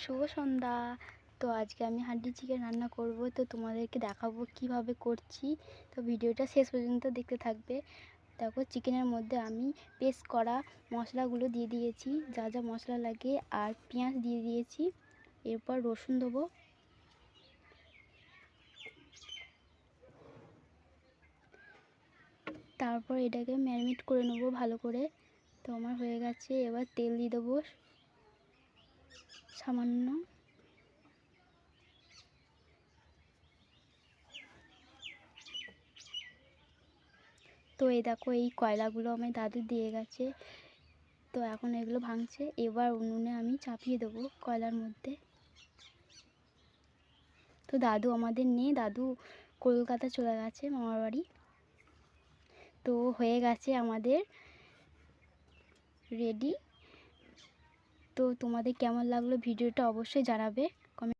শুভ সন্ধ্যা। তো আজকে আমি হান্ডি চিকেন রান্না করব, তো তোমাদেরকে দেখাবো কিভাবে করছি। তো ভিডিওটা শেষ পর্যন্ত দেখতে থাকবে। দেখো, চিকেনের মধ্যে আমি পেস্ট করা মশলাগুলো দিয়ে দিয়েছি, যা যা মশলা লাগে, আর পেঁয়াজ দিয়ে দিয়েছি। এরপর রসুন দেবো, তারপর এটাকে ম্যারিনেট করে নেবো ভালো করে। তো আমার হয়ে গেছে। এবার তেল দিয়ে দেবো সামান্য। তো এই দেখো, এই কয়লাগুলো আমার দাদু দিয়ে গেছে। তো এখন এগুলো ভাঙছে। এবার উনুনে আমি চাপিয়ে দেবো কয়লার মধ্যে। তো দাদু আমাদের নেই, দাদু কলকাতা চলে গেছে মামার বাড়ি। তো হয়ে গেছে আমাদের রেডি। তো তোমাদের কেমন লাগলো ভিডিওটা অবশ্যই জানাবে।